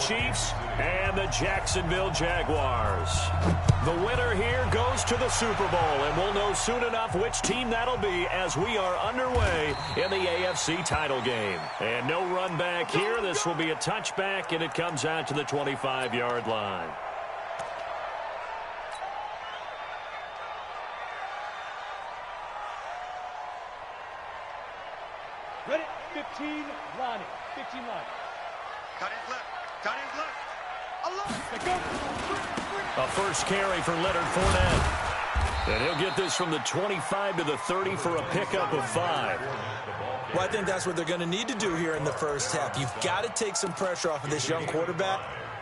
Chiefs and the Jacksonville Jaguars. The winner here goes to the Super Bowl, and we'll know soon enough which team that'll be as we are underway in the AFC title game. And no run back here. This will be a touchback, and it comes out to the 25-yard line. Ready? 15 line. 15 line. Cut his left. Cut his left. A first carry for Leonard Fournette. And he'll get this from the 25 to the 30 for a pickup of 5. Well, I think that's what they're going to need to do here in the first half. You've got to take some pressure off of this young quarterback,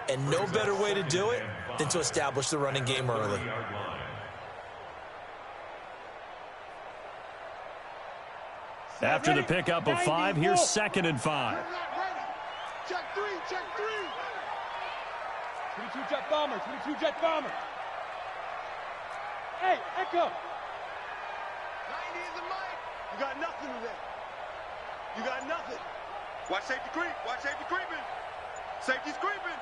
and no better way to do it than to establish the running game early. After the pickup of 5, here's 2nd and 5. Check 3, check 3. 22 jet bomber, 22 jet bomber. Hey, Echo. 90 is the mic. You got nothing today. You got nothing. Watch safety creep. Watch safety creeping. Safety's creeping.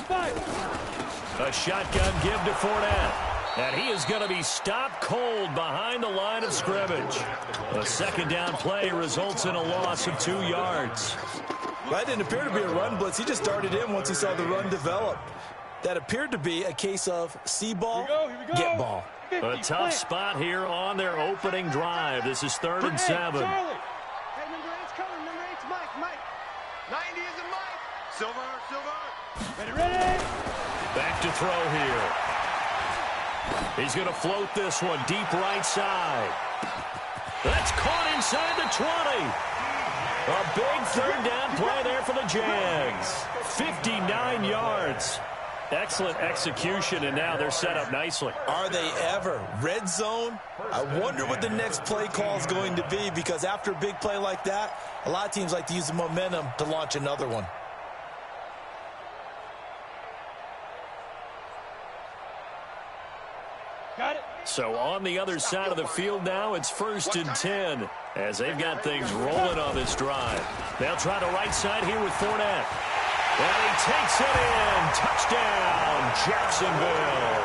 5. A shotgun give to Fournette. And he is going to be stopped cold behind the line of scrimmage. A second down play results in a loss of 2 yards. That didn't appear to be a run blitz. He just darted in once he saw the run develop. That appeared to be a case of see ball, get ball. A tough spot here on their opening drive. This is 3rd and 7. Hey, number 8's coming. Number 8's Mike. 90 is the Mike. Silver. Ready. Back to throw here. He's going to float this one deep right side. That's caught inside the 20. A big 3rd down play there for the Jags. 59 yards. Excellent execution, and now they're set up nicely. Are they ever? Red zone? I wonder what the next play call is going to be, because after a big play like that, a lot of teams like to use the momentum to launch another one. Got it. So on the other side of the field now, it's 1st and 10 as they've got things rolling on this drive. They'll try the right side here with Fournette. And he takes it in. Touchdown, Jacksonville.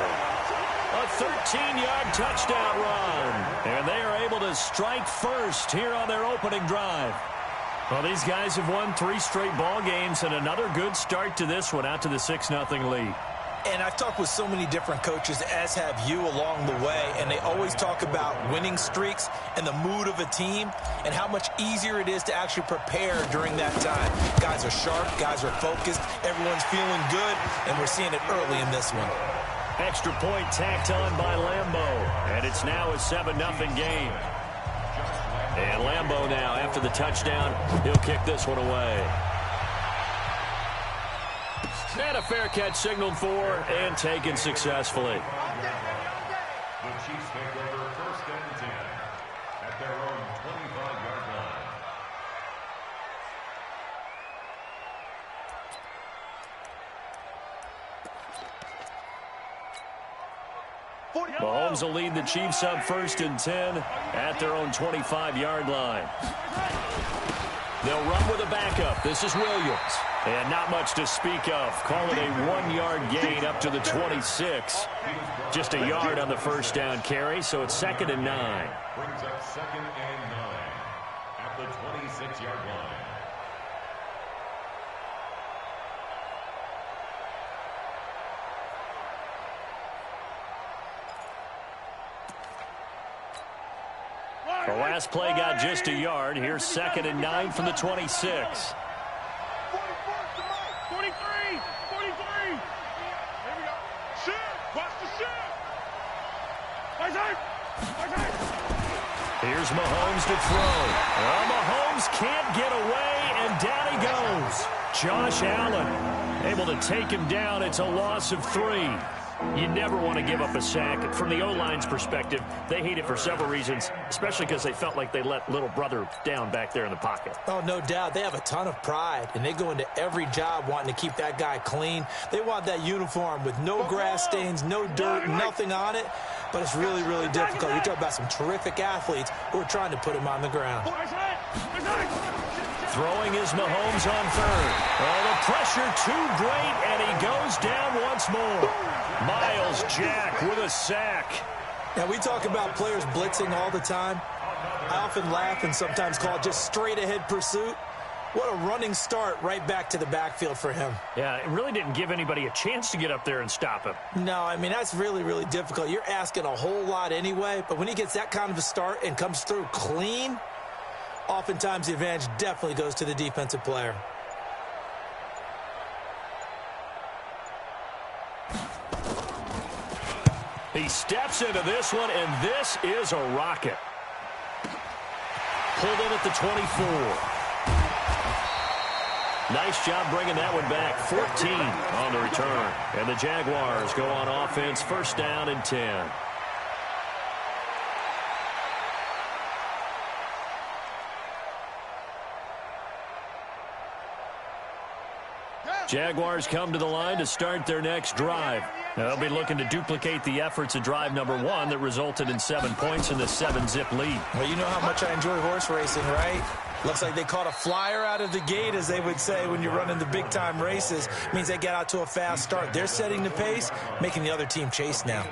A 13-yard touchdown run. And they are able to strike first here on their opening drive. Well, these guys have won 3 straight ball games, and another good start to this one out to the 6-0 lead. And I've talked with so many different coaches, as have you, along the way, and they always talk about winning streaks and the mood of a team and how much easier it is to actually prepare during that time. Guys are sharp, guys are focused, everyone's feeling good, and we're seeing it early in this one. Extra point tacked on by Lambo, and it's now a 7-0 game. And Lambo now, after the touchdown, he'll kick this one away. And a fair catch signaled for and taken successfully. The Chiefs take over 1st and 10 at their own 25-yard line. Mahomes will lead the Chiefs up 1st and 10 at their own 25-yard line. They'll run with a backup. This is Williams. And not much to speak of. Call it a 1-yard gain up to the 26. Just a yard on the first down carry, so it's 2nd and 9. Brings up 2nd and 9 at the 26-yard line. The last play got just a yard. Here's 2nd and 9 from the 26. 43. Here we go. Shoot. Watch the shoot. Here's Mahomes to throw. Well, Mahomes can't get away, and down he goes. Josh Allen able to take him down. It's a loss of 3. You never want to give up a sack. From the O-line's perspective, they hate it for several reasons, especially because they felt like they let little brother down back there in the pocket. Oh, no doubt. They have a ton of pride, and they go into every job wanting to keep that guy clean. They want that uniform with no grass stains, no dirt, nothing on it. But it's really, really difficult. You talk about some terrific athletes who are trying to put him on the ground. Throwing is Mahomes on third. Oh, the pressure too great, and he goes down once more. Miles Jack with a sack. Now, we talk about players blitzing all the time. I often laugh and sometimes call it just straight-ahead pursuit. What a running start right back to the backfield for him. Yeah, it really didn't give anybody a chance to get up there and stop him. No, I mean, that's really, really difficult. You're asking a whole lot anyway, but when he gets that kind of a start and comes through clean, oftentimes the advantage definitely goes to the defensive player. He steps into this one, and this is a rocket. Pulled in at the 24. Nice job bringing that one back. 14 on the return. And the Jaguars go on offense, first down and 10. Jaguars come to the line to start their next drive. They'll be looking to duplicate the efforts of drive number 1 that resulted in 7 points in the 7-zip lead. Well, you know how much I enjoy horse racing, right? Looks like they caught a flyer out of the gate, as they would say when you're running the big-time races. It means they get out to a fast start. They're setting the pace, making the other team chase now.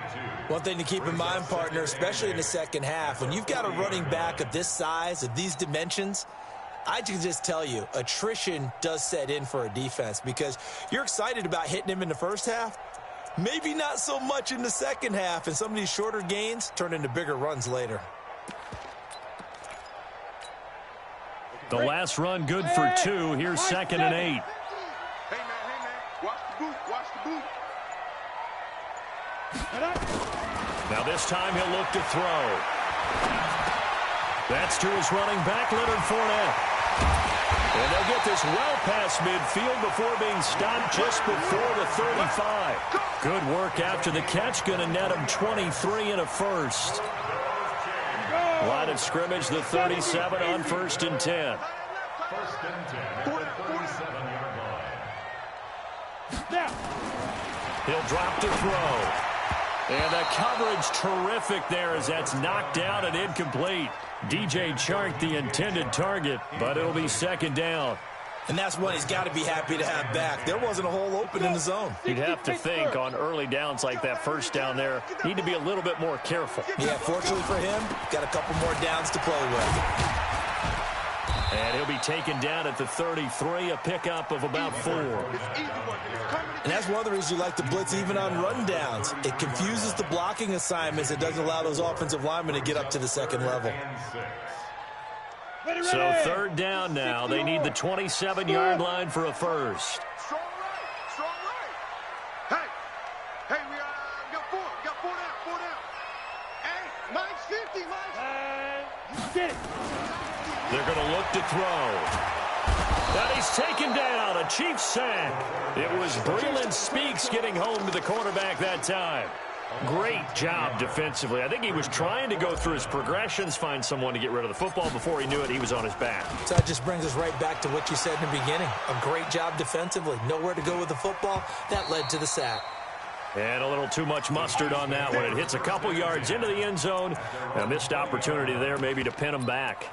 One thing to keep in mind, partner, especially in the second half, when you've got a running back of this size, of these dimensions, I can just tell you, attrition does set in for a defense because you're excited about hitting him in the first half, maybe not so much in the second half, and some of these shorter gains turn into bigger runs later. The last run good for 2. Here's 2nd and 8. Hey, man, watch the boot, watch the boot. Now this time he'll look to throw. That's to his running back, Leonard Fournette. And they'll get this well past midfield before being stopped just before the 35. Good work after the catch. Going to net him 23 and a first. Line of scrimmage, the 37 on 1st and 10. 1st and 10 at the 37-yard line. He'll drop to throw. And the coverage terrific there as that's knocked down and incomplete. DJ Chark, the intended target, but it'll be 2nd down. And that's one he's got to be happy to have back. There wasn't a hole open in the zone. You'd have to think on early downs like that first down there, need to be a little bit more careful. Yeah, fortunately for him, got a couple more downs to play with. And he'll be taken down at the 33, a pickup of about 4. And that's one of the reasons you like to blitz even on rundowns. It confuses the blocking assignments. It doesn't allow those offensive linemen to get up to the second level. So 3rd down now. They need the 27-yard line for a first. Strong right, strong right. Hey, we got 4 down. Hey, Mike's 50, Mike. Get it. They're going to look to throw. And he's taken down, a Chiefs sack. It was Breland Speaks getting home to the quarterback that time. Great job defensively. I think he was trying to go through his progressions, find someone to get rid of the football. Before he knew it, he was on his back. So that just brings us right back to what you said in the beginning. A great job defensively. Nowhere to go with the football. That led to the sack. And a little too much mustard on that one. It hits a couple yards into the end zone. A missed opportunity there maybe to pin him back.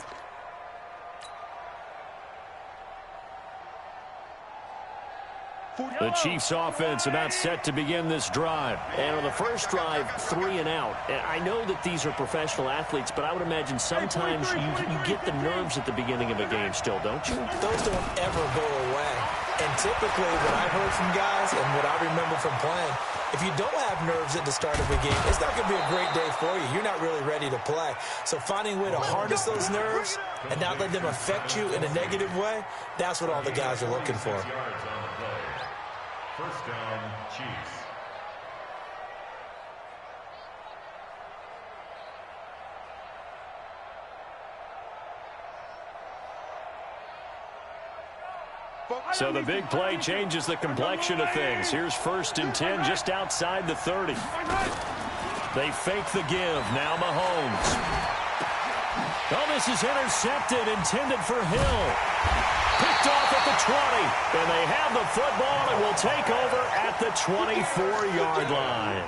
The Chiefs offense about set to begin this drive. And on the first drive, 3 and out. And I know that these are professional athletes, but I would imagine sometimes you get the nerves at the beginning of a game still, don't you? Those don't ever go away. And typically what I've heard from guys and what I remember from playing, if you don't have nerves at the start of a game, it's not going to be a great day for you. You're not really ready to play. So finding a way to harness those nerves and not let them affect you in a negative way, that's what all the guys are looking for. First down, Chiefs. So the big play changes the complexion of things. Here's 1st and 10 just outside the 30. They fake the give. Now Mahomes. Oh, this is intercepted, intended for Hill. Picked off at the 20, and they have the football and will take over at the 24-yard line.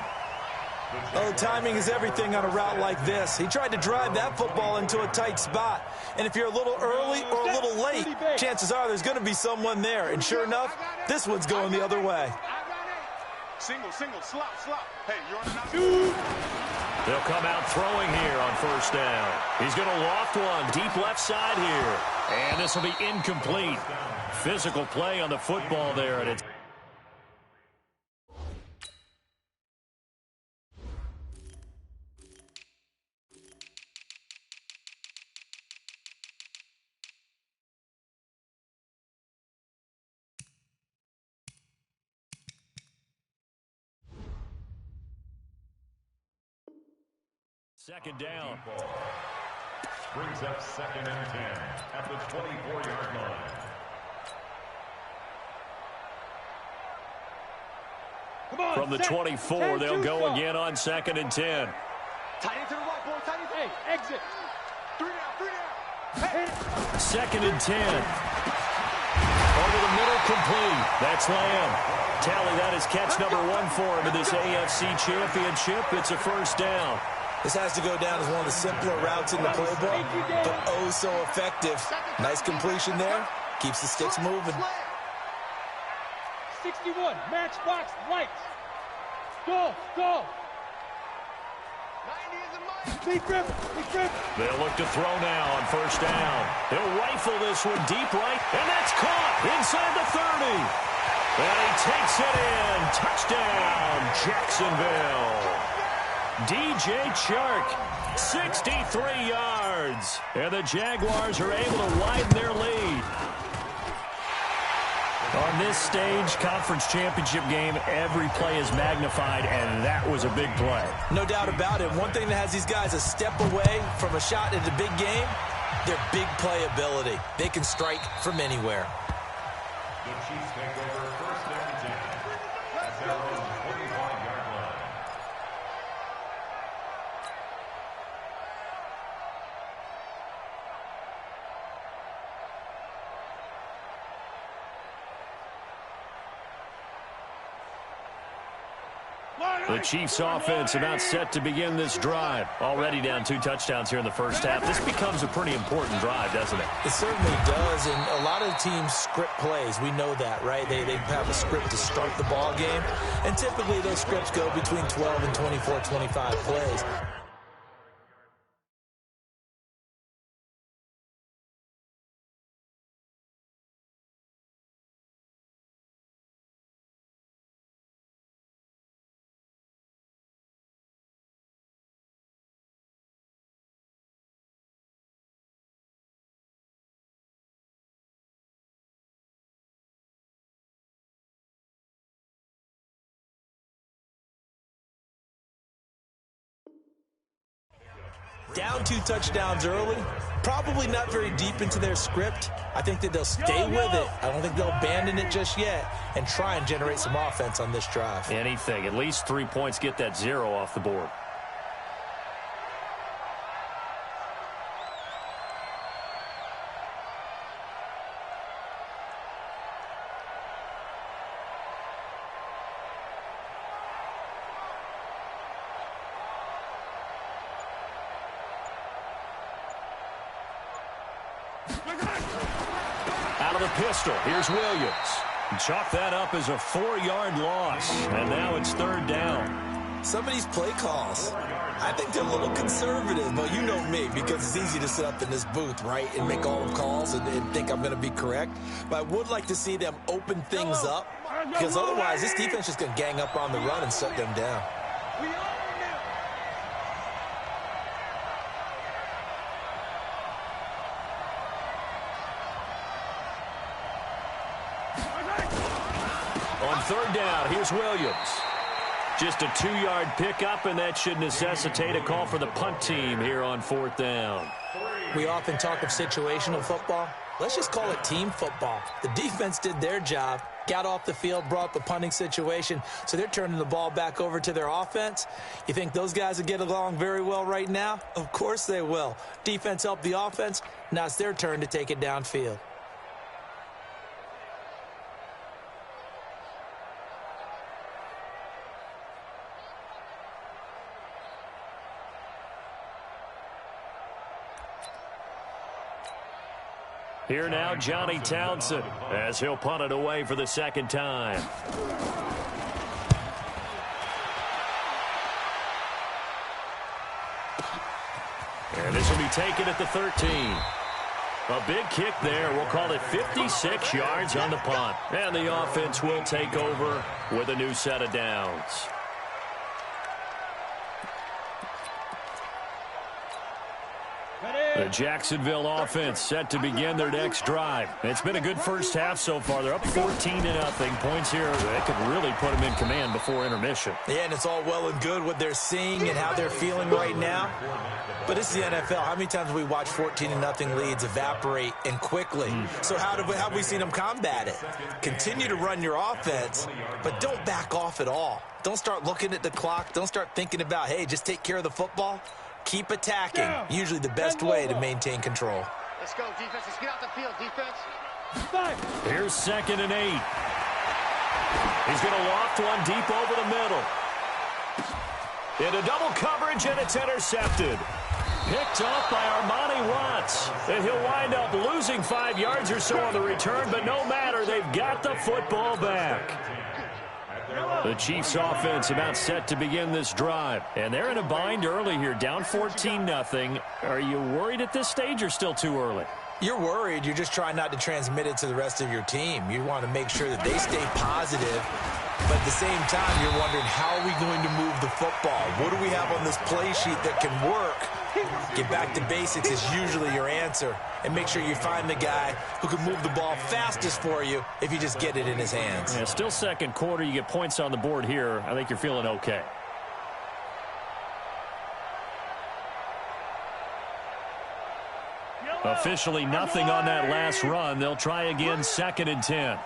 Oh, timing is everything on a route like this. He tried to drive that football into a tight spot. And if you're a little early or a little late, chances are there's going to be someone there. And sure enough, this one's going the other way. Single, slop. Hey, you're on the They'll come out throwing here on first down. He's going to loft one deep left side here. And this will be incomplete. Physical play on the football there, and it's second down. Brings up 2nd and 10 at the 24-yard line. From the 24, they'll go again on 2nd and 10. Tight end to the right, boy. Tight end. Hey, exit. 3 down. Hey. 2nd and 10. Over the middle, complete. That's Lamb. Tally, that is catch number 1 for him in this AFC Championship. It's a first down. This has to go down as one of the simpler routes in the playbook, but oh so effective. Nice completion there. Keeps the sticks moving. 61, matchbox lights. Go. 90 is the mic. Big grip. They'll look to throw now on first down. He'll rifle this one deep right, and that's caught inside the 30. And he takes it in. Touchdown, Jacksonville. DJ Chark, 63 yards. And the Jaguars are able to widen their lead. On this stage, conference championship game, every play is magnified, and that was a big play. No doubt about it. One thing that has these guys a step away from a shot at a big game, their big playability. They can strike from anywhere. The Chiefs take over 1st and 10 at their own 25-yard line. The Chiefs offense about set to begin this drive. Already down 2 touchdowns here in the first half. This becomes a pretty important drive, doesn't it? It certainly does, and a lot of teams script plays. We know that, right? They have a script to start the ball game, and typically those scripts go between 12 and 24, 25 plays. Down 2 touchdowns early, probably not very deep into their script. I think that they'll stay with it. I don't think they'll abandon it just yet and try and generate some offense on this drive. Anything. At least 3 points, get that 0 off the board. Out of the pistol, here's Williams. Chalk that up as a 4-yard loss, and now it's 3rd down. Some of these play calls, I think they're a little conservative, but you know me, because it's easy to sit up in this booth, right, and make all the calls and think I'm going to be correct. But I would like to see them open things up, because otherwise this defense is going to gang up on the run and shut them down. On 3rd down, here's Williams. Just a 2-yard pickup, and that should necessitate a call for the punt team here on 4th down. We often talk of situational football. Let's just call it team football. The defense did their job, got off the field, brought the punting situation, so they're turning the ball back over to their offense. You think those guys will get along very well right now? Of course they will. Defense helped the offense. Now it's their turn to take it downfield. Here now, Johnny Townsend, as he'll punt it away for the second time. And this will be taken at the 13. A big kick there. We'll call it 56 yards on the punt. And the offense will take over with a new set of downs. The Jacksonville offense set to begin their next drive. It's been a good first half so far. They're up 14-0. Points here that could really put them in command before intermission. Yeah, and it's all well and good what they're seeing and how they're feeling right now. But it's the NFL. How many times have we watched 14-0 leads evaporate and quickly? So how have we seen them combat it? Continue to run your offense, but don't back off at all. Don't start looking at the clock. Don't start thinking about, hey, just take care of the football. Keep attacking. Usually the best way to maintain control. Let's go, defense. Let's get out the field, defense. Here's 2nd and 8. He's going to loft one deep over the middle. Into double coverage, and it's intercepted. Picked off by Armani Watts. And he'll wind up losing 5 yards or so on the return, but no matter, they've got the football back. The Chiefs offense about set to begin this drive. And they're in a bind early here, down 14-0. Are you worried at this stage or still too early? You're worried. You're just trying not to transmit it to the rest of your team. You want to make sure that they stay positive. But at the same time, you're wondering, how are we going to move the football? What do we have on this play sheet that can work? Get back to basics is usually your answer. And make sure you find the guy who can move the ball fastest for you if you just get it in his hands. Yeah, still second quarter. You get points on the board here. I think you're feeling okay. Officially nothing on that last run. They'll try again, 2nd and 10.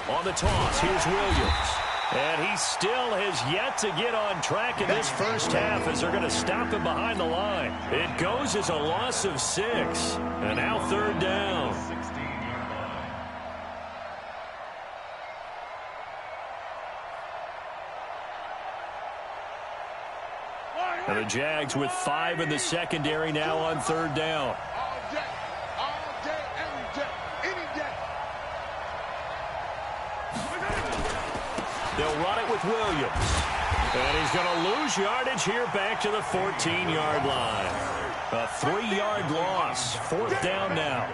On the toss, here's Williams. And he still has yet to get on track in this first half as they're going to stop him behind the line. It goes as a loss of 6. And now 3rd down. And the Jags with 5 in the secondary now on 3rd down. All day, every day, any day. They'll run it with Williams. And he's going to lose yardage here back to the 14-yard line. A 3-yard loss. 4th down now.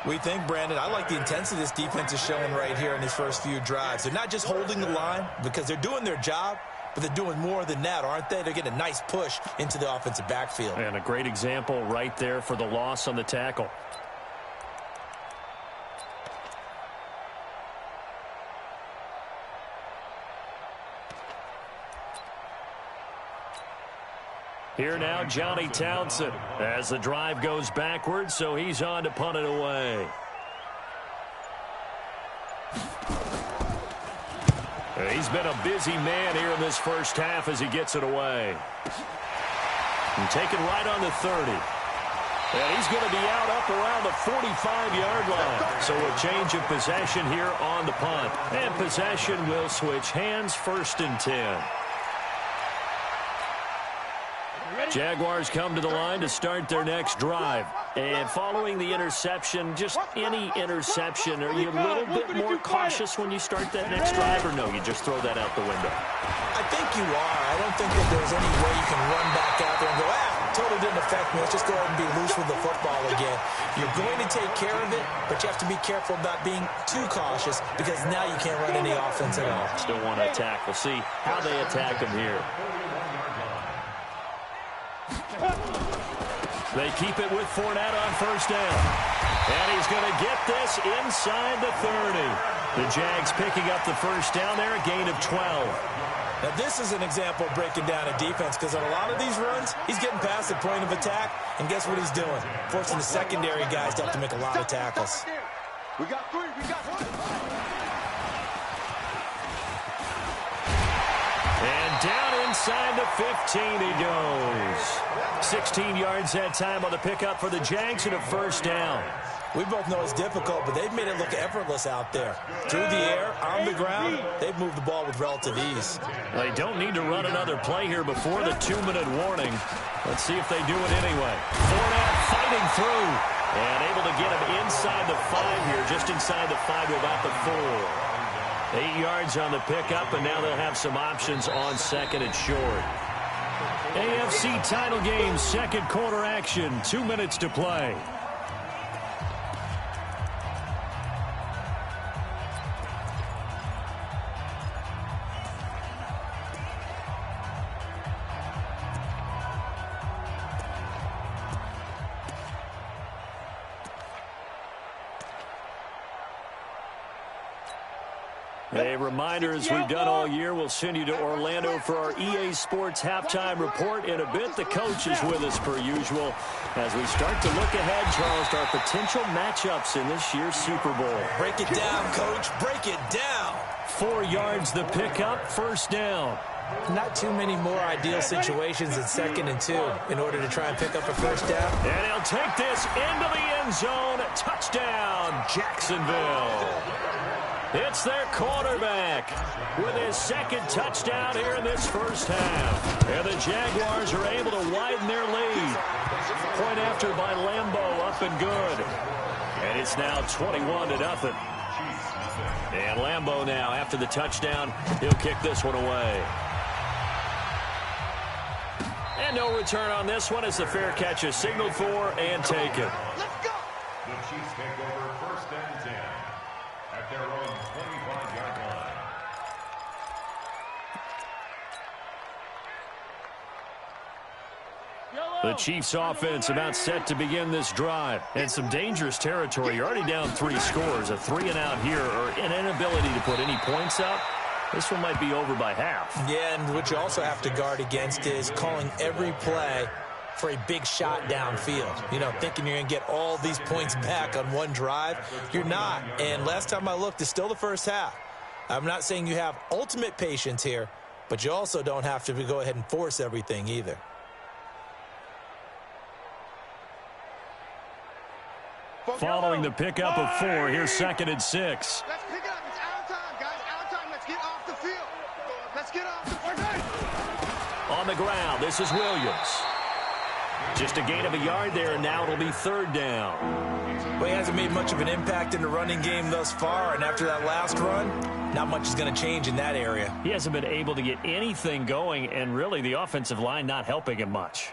We think, Brandon, I like the intensity this defense is showing right here in these first few drives. They're not just holding the line because they're doing their job, but they're doing more than that, aren't they? They're getting a nice push into the offensive backfield. And a great example right there for the loss on the tackle. Here now, Johnny Townsend, as the drive goes backwards, so he's on to punt it away. He's been a busy man here in this first half as he gets it away. And taken right on the 30. And he's going to be out up around the 45-yard line. So a change of possession here on the punt. And possession will switch hands, 1st and 10. Jaguars come to the line to start their next drive. And following the interception, just any interception, are you a little bit more cautious when you start that next drive, or no, you just throw that out the window? I think you are. I don't think that there's any way you can run back out there and go, totally didn't affect me. Let's just go ahead and be loose with the football again. You're going to take care of it, but you have to be careful about being too cautious because now you can't run any offense at all. Still want to attack. We'll see how they attack him here. They keep it with Fournette on 1st down. And he's going to get this inside the 30. The Jags picking up the 1st down there, a gain of 12. Now, this is an example of breaking down a defense because on a lot of these runs, he's getting past the point of attack, and guess what he's doing? Forcing the secondary guys to have to make a lot of tackles. We got 3. We got 3. And down inside the 15 he goes. 16 yards that time on the pickup for the Jags and a 1st down. We both know it's difficult, but they've made it look effortless out there. Through the air, on the ground, they've moved the ball with relative ease. They don't need to run another play here before the 2-minute warning. Let's see if they do it anyway. Fournette fighting through. And able to get him inside the 5 here, just inside the 5 to about the 4. 8 yards on the pickup, and now they'll have some options on second and short. AFC title game, second quarter action, 2 minutes to play. A reminder, as we've done all year, we'll send you to Orlando for our EA Sports halftime report in a bit. The coach is with us per usual as we start to look ahead, Charles, to our potential matchups in this year's Super Bowl. Break it down, Coach. Break it down. 4 yards the pickup, first down. Not too many more ideal situations than 2nd and 2 in order to try and pick up a first down. And he'll take this into the end zone. Touchdown, Jacksonville. It's their quarterback with his second touchdown here in this first half. And the Jaguars are able to widen their lead. Point after by Lambeau, up and good. And it's now 21-0. And Lambeau now, after the touchdown, he'll kick this one away. And no return on this one as the fair catch is signaled for and taken. Let's go. The Chiefs take over 1st and 10 at their own 25-yard line. The Chiefs offense about set to begin this drive. And some dangerous territory. You're already down 3 scores. A 3-and-out here, or an inability to put any points up. This one might be over by half. Yeah, and what you also have to guard against is calling every play for a big shot downfield. You know, thinking you're going to get all these points back on one drive. You're not. And last time I looked, it's still the first half. I'm not saying you have ultimate patience here, but you also don't have to go ahead and force everything either. Following the pickup of 4, here's 2nd and 6. Let's pick it up. It's our time, guys. Our time. Let's get off the field. Let's get off the field. On the ground, this is Williams. Just a gain of a yard there, and now it'll be 3rd down. Well, he hasn't made much of an impact in the running game thus far, and after that last run, not much is going to change in that area. He hasn't been able to get anything going, and really the offensive line not helping him much.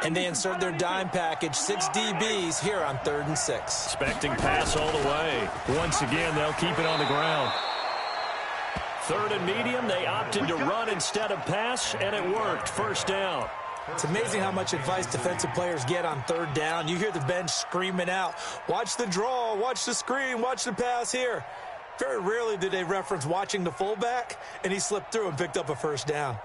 And they insert their dime package, 6 DBs here on 3rd and 6. Expecting pass all the way. Once again, they'll keep it on the ground. 3rd and medium, they opted to run instead of pass, and it worked. 1st down. It's amazing how much advice defensive players get on 3rd down. You hear the bench screaming out, watch the draw, watch the screen, watch the pass here. Very rarely do they reference watching the fullback, and he slipped through and picked up a 1st down.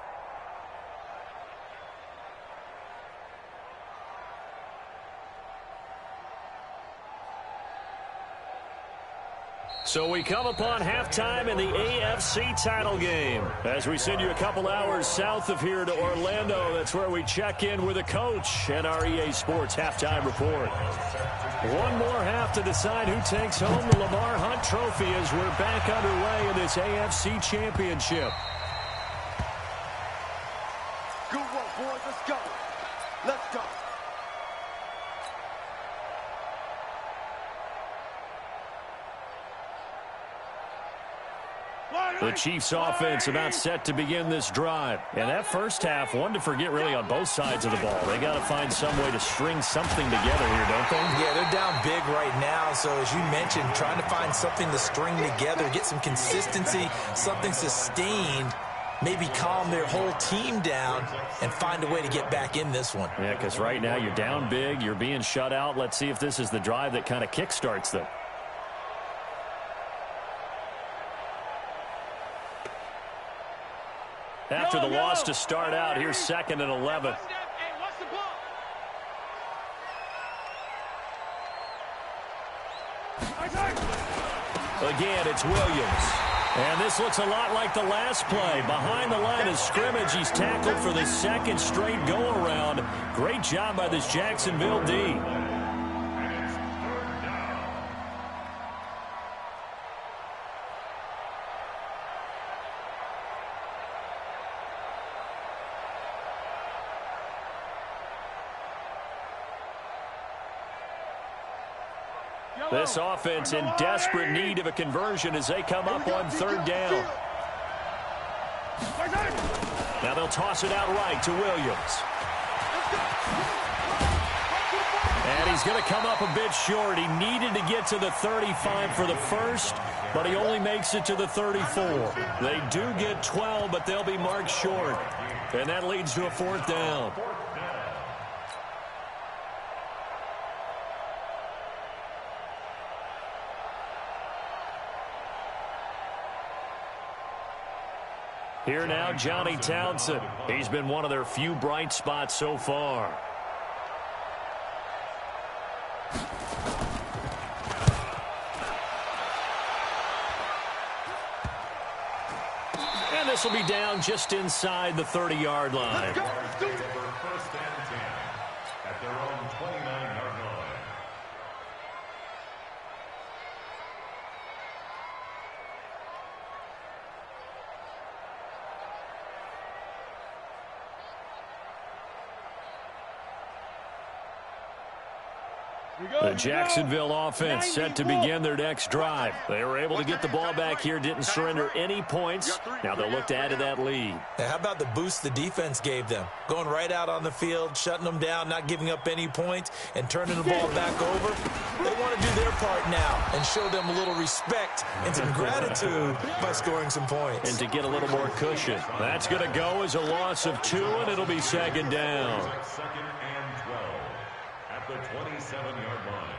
So we come upon halftime in the AFC title game. As we send you a couple hours south of here to Orlando, that's where we check in with the coach and our EA Sports halftime report. One more half to decide who takes home the Lamar Hunt Trophy as we're back underway in this AFC Championship. Good work, boys. Let's go. Let's go. The Chiefs offense about set to begin this drive. And that first half, one to forget really on both sides of the ball. They got to find some way to string something together here, don't they? Yeah, they're down big right now. So as you mentioned, trying to find something to string together, get some consistency, something sustained, maybe calm their whole team down and find a way to get back in this one. Yeah, because right now you're down big, you're being shut out. Let's see if this is the drive that kind of kickstarts them. After the loss to start out, here's 2nd and 11. Again, it's Williams. And this looks a lot like the last play. Behind the line of scrimmage, he's tackled for the 2nd straight go-around. Great job by this Jacksonville D. This offense in desperate need of a conversion as they come up on third down. Now they'll toss it out right to Williams. And he's going to come up a bit short. He needed to get to the 35 for the first, but he only makes it to the 34. They do get 12, but they'll be marked short. And that leads to a fourth down. Here now, Johnny Townsend. He's been one of their few bright spots so far. And this will be down just inside the 30-yard line. First and 10 at their own 29-yard line. The Jacksonville offense set to begin their next drive. They were able to get the ball back here, didn't surrender any points. Now they'll look to add to that lead. Now, how about the boost the defense gave them? Going right out on the field, shutting them down, not giving up any points, and turning the ball back over. They want to do their part now and show them a little respect and some gratitude by scoring some points. And to get a little more cushion. That's going to go as a loss of 2, and it'll be second down. Second and 12 at the 27-yard line.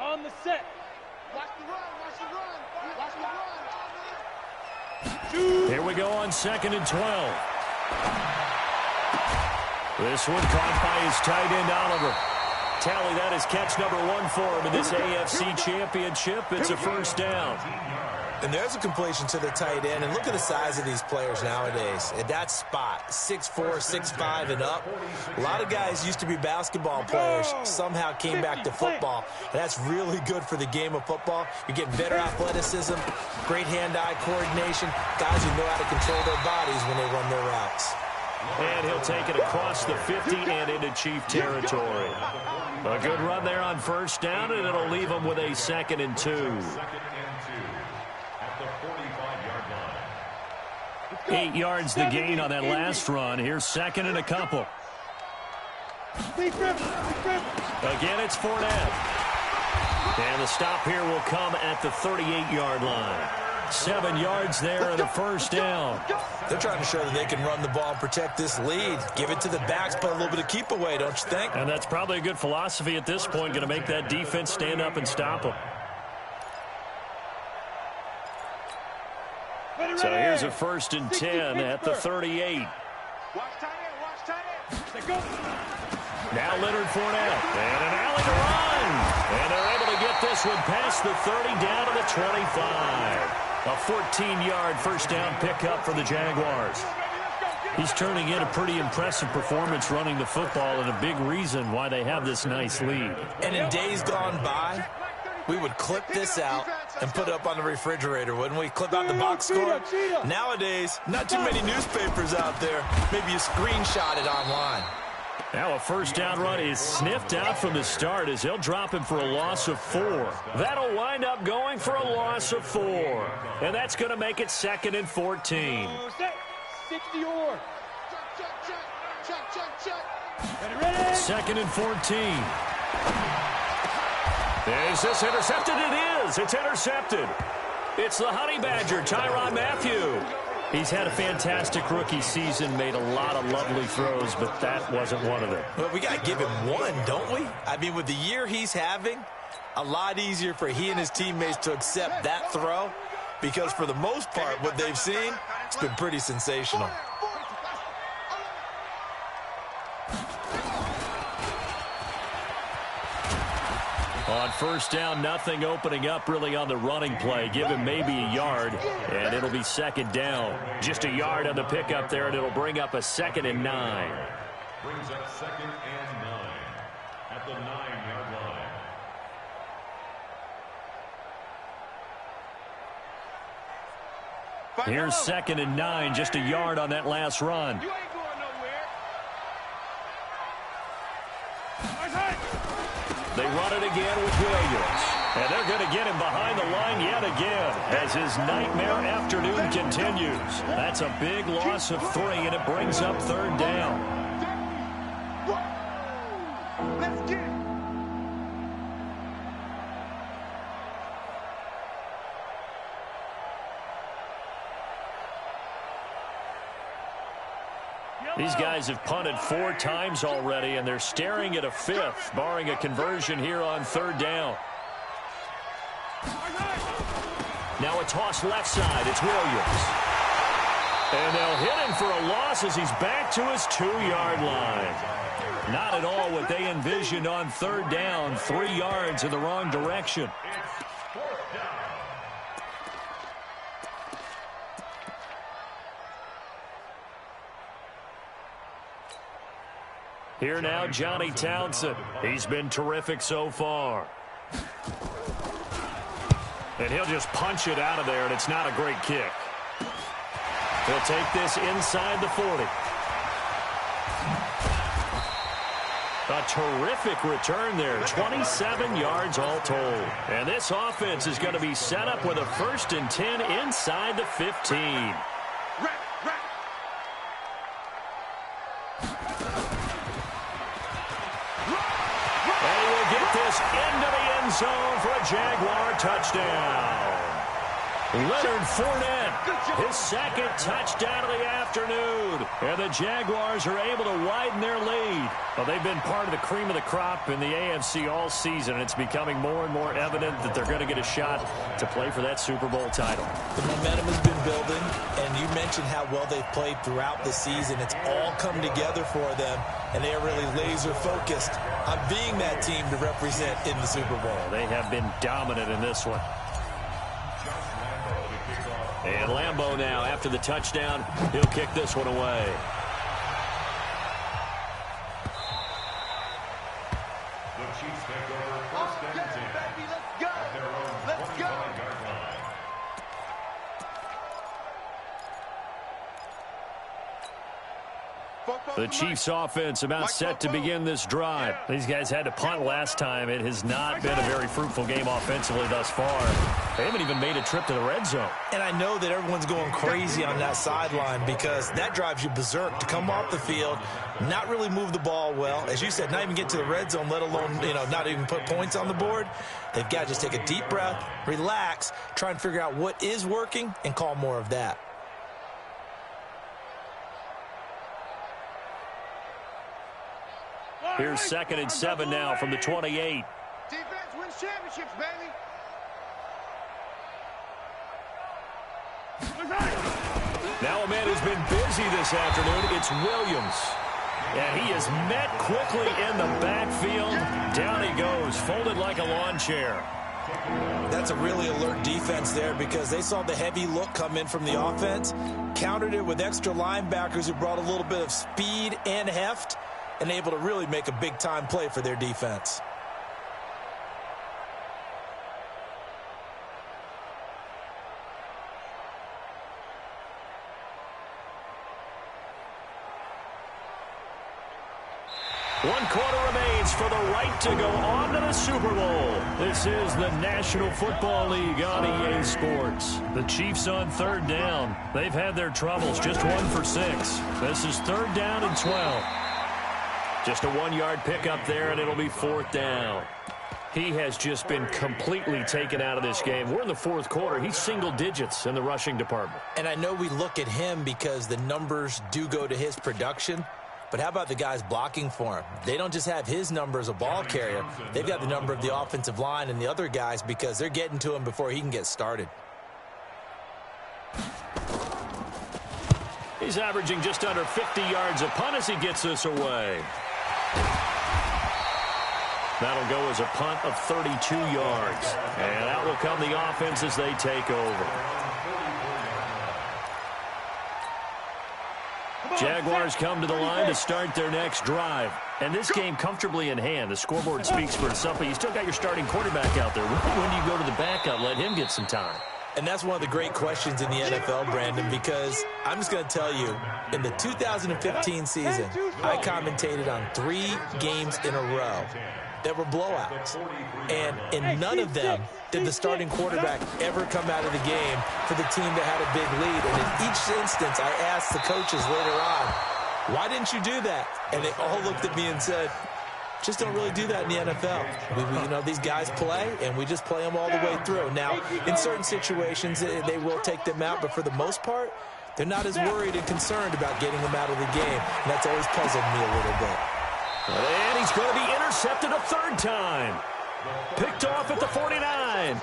On the set. Watch the run, watch the run, watch the run. Here we go on second and 12. This one caught by his tight end, Oliver. Tally, that is catch number 1 for him in this AFC Championship. It's a first down. And there's a completion to the tight end. And look at the size of these players nowadays. At that spot, 6'4", 6'5", and up. A lot of guys used to be basketball players, somehow came back to football. And that's really good for the game of football. You're getting better athleticism, great hand-eye coordination, guys who know how to control their bodies when they run their routes. And he'll take it across the 50 and into Chief territory. A good run there on first down, and it'll leave him with a 2nd and 2. 2nd and 2 at the 45-yard line. 8 yards the gain on that last run. Here's 2nd and a couple. Again, it's Fournette. And the stop here will come at the 38-yard line. 7 yards there and a first down. They're trying to show that they can run the ball and protect this lead. Give it to the backs, put a little bit of keep away, don't you think? And that's probably a good philosophy at this point, going to make that defense stand up and stop them. So here's a 1st and 10 at the 38. Watch tight end, watch tight end. Now Leonard Fournette, and an alley to run. And they're able to get this one past the 30 down to the 25. A 14-yard first down pickup for the Jaguars. He's turning in a pretty impressive performance running the football, and a big reason why they have this nice lead. And in days gone by, we would clip this out and put it up on the refrigerator, wouldn't we? Clip out the box score. Nowadays, not too many newspapers out there. Maybe you screenshot it online. Now a first down run is sniffed out from the start as they'll drop him for a loss of 4. That'll wind up going for a loss of 4. And that's going to make it 2nd and 14. 60 or. Check. 2nd and 14. Is this intercepted? It is. It's intercepted. It's the Honey Badger, Tyrann Mathieu. He's had a fantastic rookie season, made a lot of lovely throws, but that wasn't one of them. Well, we got to give him one, don't we? I mean, with the year he's having, a lot easier for he and his teammates to accept that throw because for the most part, what they've seen, it's been pretty sensational. On first down, nothing opening up really on the running play. Give him maybe a yard, and it'll be 2nd down. Just a yard on the pickup there, and it'll bring up a 2nd and 9. Brings up 2nd and 9 at the 9-yard line. Here's 2nd and 9, just a yard on that last run. You ain't going nowhere. They run it again with Williams. And they're going to get him behind the line yet again as his nightmare afternoon continues. That's a big loss of 3, and it brings up 3rd down. Let's get it. These guys have punted 4 times already, and they're staring at a 5th, barring a conversion here on 3rd down. Now a toss left side. It's Williams. And they'll hit him for a loss as he's back to his 2-yard line. Not at all what they envisioned on 3rd down. 3 yards in the wrong direction. Here now, Johnny Townsend. He's been terrific so far. And he'll just punch it out of there, and it's not a great kick. He'll take this inside the 40. A terrific return there. 27 yards all told. And this offense is going to be set up with a 1st and 10 inside the 15. This into the end zone for a Jaguar touchdown. Leonard Fournette, his 2nd touchdown of the afternoon. And the Jaguars are able to widen their lead. Well, they've been part of the cream of the crop in the AFC all season, and it's becoming more and more evident that they're going to get a shot to play for that Super Bowl title. The momentum has been building, and you mentioned how well they've played throughout the season. It's all come together for them, and they are really laser-focused on being that team to represent in the Super Bowl. They have been dominant in this one. And Lambeau now, after the touchdown, he'll kick this one away. The Chiefs take over 1st and 10. Let's go. At their own Let's go. 25-yard line. The Chiefs offense about set to begin this drive. These guys had to punt last time. It has not been a very fruitful game offensively thus far. They haven't even made a trip to the red zone. And I know that everyone's going crazy on that sideline because that drives you berserk to come off the field, not really move the ball well. As you said, not even get to the red zone, let alone, not even put points on the board. They've got to just take a deep breath, relax, try and figure out what is working and call more of that. Here's 2nd and 7 now from the 28. Defense wins championships, baby. Now a man who's been busy this afternoon, it's Williams. And he is met quickly in the backfield. Down he goes, folded like a lawn chair. That's a really alert defense there because they saw the heavy look come in from the offense, countered it with extra linebackers who brought a little bit of speed and heft, and able to really make a big-time play for their defense. One quarter remains for the right to go on to the Super Bowl. This is the National Football League on EA Sports. The Chiefs on 3rd down. They've had their troubles, just 1 for 6. This is 3rd down and 12. Just a 1-yard pickup there, and it'll be 4th down. He has just been completely taken out of this game. We're in the 4th quarter. He's single digits in the rushing department. And I know we look at him because the numbers do go to his production, but how about the guys blocking for him? They don't just have his number as a ball carrier. They've got the number of the offensive line and the other guys because they're getting to him before he can get started. He's averaging just under 50 yards a punt as he gets this away. That'll go as a punt of 32 yards. And out will come the offense as they take over. Jaguars come to the line to start their next drive. And this game comfortably in hand. The scoreboard speaks for itself, but you still got your starting quarterback out there. When do you go to the backup? Let him get some time. And that's one of the great questions in the NFL, Brandon, because I'm just going to tell you, in the 2015 season, I commentated on 3 games in a row that were blowouts. And in none of them did the starting quarterback ever come out of the game for the team that had a big lead. And in each instance, I asked the coaches later on, why didn't you do that? And they all looked at me and said, just don't really do that in the NFL. These guys play, and we just play them all the way through. Now, in certain situations, they will take them out, but for the most part, they're not as worried and concerned about getting them out of the game. And that's always puzzled me a little bit. And he's going to be intercepted a 3rd time. Picked off at the 49.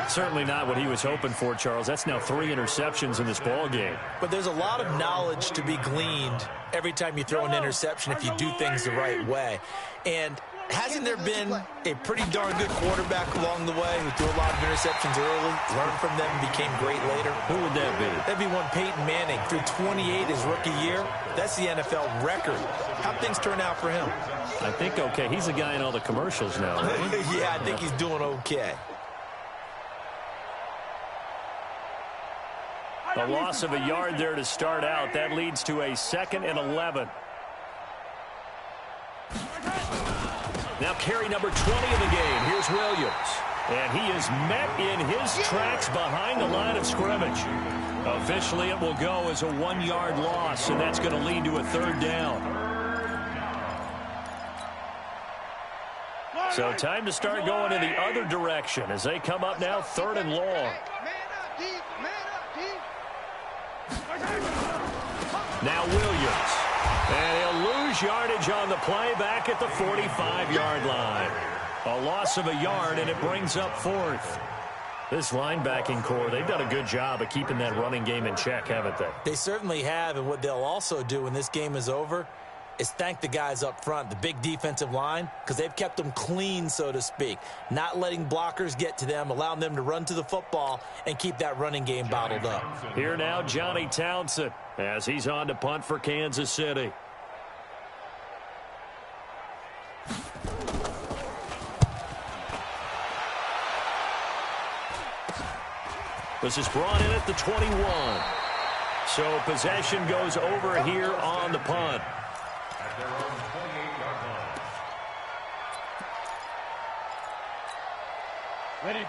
Certainly not what he was hoping for, Charles. That's now 3 interceptions in this ball game. But there's a lot of knowledge to be gleaned every time you throw an interception if you do things the right way. And hasn't there been a pretty darn good quarterback along the way who threw a lot of interceptions early, learned from them, and became great later? Who would that be? That'd be one Peyton Manning. Threw 28 his rookie year. That's the NFL record. How'd things turn out for him? I think okay. He's the guy in all the commercials now, right? Yeah, I think he's doing okay. A loss of a yard there to start out. That leads to a 2nd and 11. Now carry number 20 of the game. Here's Williams. And he is met in his tracks behind the line of scrimmage. Officially, it will go as a 1-yard loss, and that's going to lead to a 3rd down. So time to start going in the other direction as they come up now 3rd and long. Now Williams. And he'll lose yardage on the play back at the 45-yard line. A loss of a yard, and it brings up 4th. This linebacking core, they've done a good job of keeping that running game in check, haven't they? They certainly have, and what they'll also do when this game is over is thank the guys up front, the big defensive line, because they've kept them clean, so to speak, not letting blockers get to them, allowing them to run to the football and keep that running game bottled up. Here now, Johnny Townsend, as he's on to punt for Kansas City. This is brought in at the 21. So possession goes over here on the punt. Their own 28-yard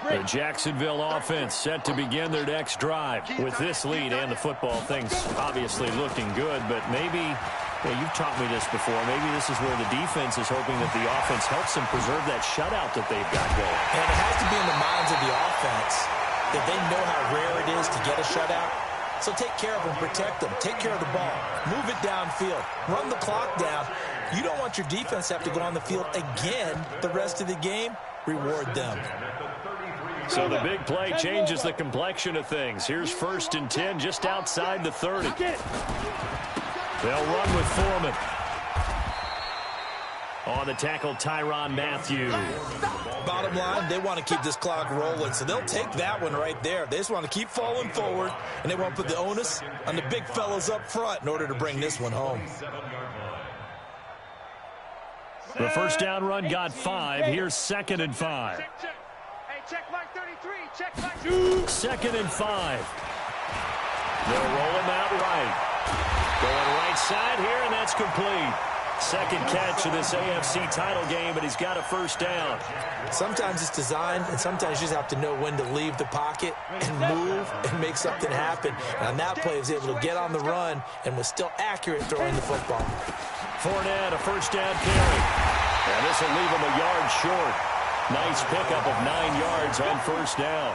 line. The Jacksonville offense set to begin their next drive. With this lead and the football, things obviously looking good, but maybe, you've taught me this before, maybe this is where the defense is hoping that the offense helps them preserve that shutout that they've got going. And it has to be in the minds of the offense that they know how rare it is to get a shutout. So take care of them, protect them, take care of the ball, move it downfield, run the clock down. You don't want your defense to have to go on the field again the rest of the game. Reward them. So the big play changes the complexion of things. Here's 1st and 10 just outside the 30. They'll run with Foreman. On the tackle, Tyrann Mathieu. Bottom line, they want to keep this clock rolling, so they'll take that one right there. They just want to keep falling forward, and they want to put the onus on the big fellas up front in order to bring this one home. The 1st down run got 5. Here's 2nd and 5. Hey, check mark 33. Check mark 2. 2nd and 5. They'll roll him out right. Going right side here, and that's complete. 2nd catch of this AFC title game, and he's got a 1st down. Sometimes it's designed, and sometimes you just have to know when to leave the pocket and move and make something happen. And on that play, he was able to get on the run and was still accurate throwing the football. Fournette, a 1st down carry. And this will leave him a yard short. Nice pickup of 9 yards on 1st down.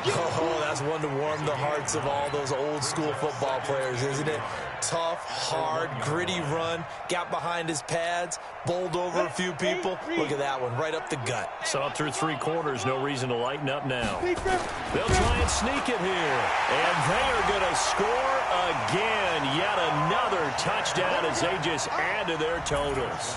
Oh, that's one to warm the hearts of all those old school football players, isn't it? Tough, hard, gritty run, got behind his pads, bowled over a few people. Look at that one, right up the gut. Saw it through 3 quarters, no reason to lighten up now. They'll try and sneak it here. And they are going to score again. Yet another touchdown as they just add to their totals.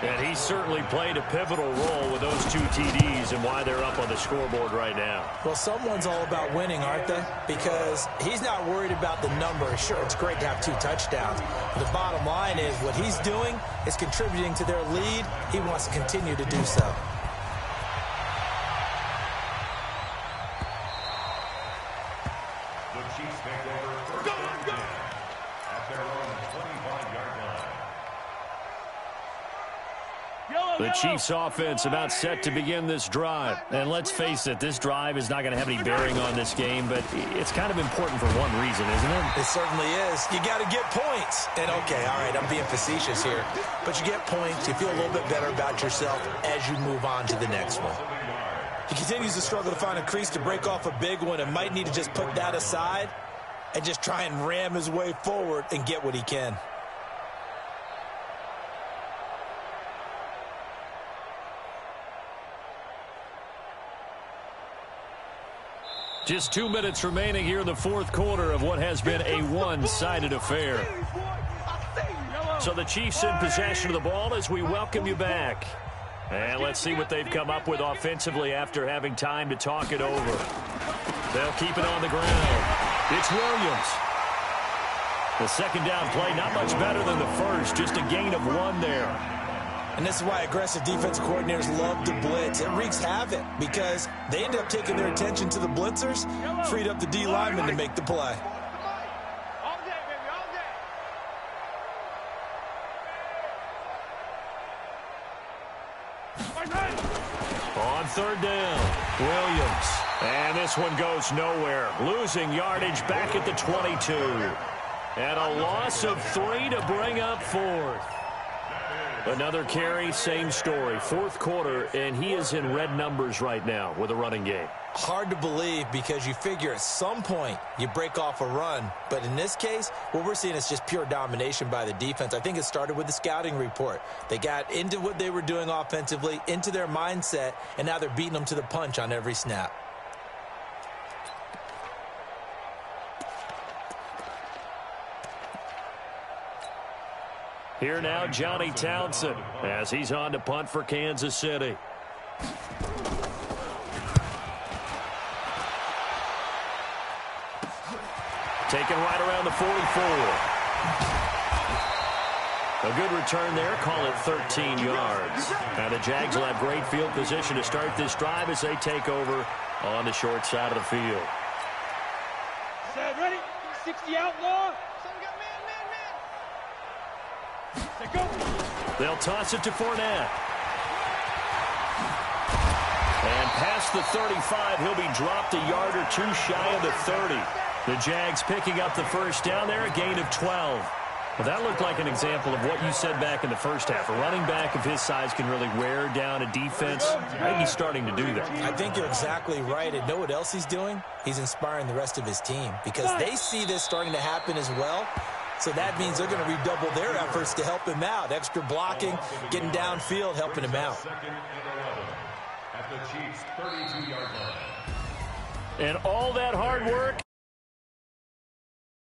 And he certainly played a pivotal role with those 2 TDs and why they're up on the scoreboard right now. Well, someone's all about winning, aren't they? Because he's not worried about the number. Sure, it's great to have 2 touchdowns. But the bottom line is what he's doing is contributing to their lead. He wants to continue to do so. Chiefs offense about set to begin this drive. And let's face it, this drive is not going to have any bearing on this game, but it's kind of important for one reason, isn't it? It certainly is. You got to get points. And, okay, all right, I'm being facetious here. But you get points, you feel a little bit better about yourself as you move on to the next one. He continues to struggle to find a crease to break off a big one and might need to just put that aside and just try and ram his way forward and get what he can. Just 2 minutes remaining here in the fourth quarter of what has been a one-sided affair. So the Chiefs in possession of the ball as we welcome you back. And let's see what they've come up with offensively after having time to talk it over. They'll keep it on the ground. It's Williams. The second down play, not much better than the first, just a gain of 1 there. And this is why aggressive defensive coordinators love to blitz. It wreaks havoc because they end up taking their attention to the blitzers, freed up the D lineman to make the play. On third down, Williams. And this one goes nowhere. Losing yardage back at the 22. And a loss of 3 to bring up fourth. Another carry, same story. Fourth quarter, and he is in red numbers right now with a running game. Hard to believe because you figure at some point you break off a run. But in this case, what we're seeing is just pure domination by the defense. I think it started with the scouting report. They got into what they were doing offensively, into their mindset, and now they're beating them to the punch on every snap. Here now, Johnny Townsend, as he's on to punt for Kansas City. Taken right around the 44. A good return there, call it 13 yards. Now the Jags will have great field position to start this drive as they take over on the short side of the field. Set, ready? 60 outlaw. Go. They'll toss it to Fournette. And past the 35, he'll be dropped a yard or two shy of the 30. The Jags picking up the first down there, a gain of 12. Well, that looked like an example of what you said back in the first half. A running back of his size can really wear down a defense. I think he's starting to do that. I think you're exactly right. And know what else he's doing? He's inspiring the rest of his team because they see this starting to happen as well. So that means they're going to redouble their efforts to help him out. Extra blocking, getting downfield, helping him out. At the Chiefs' 32-yard line. And all that hard work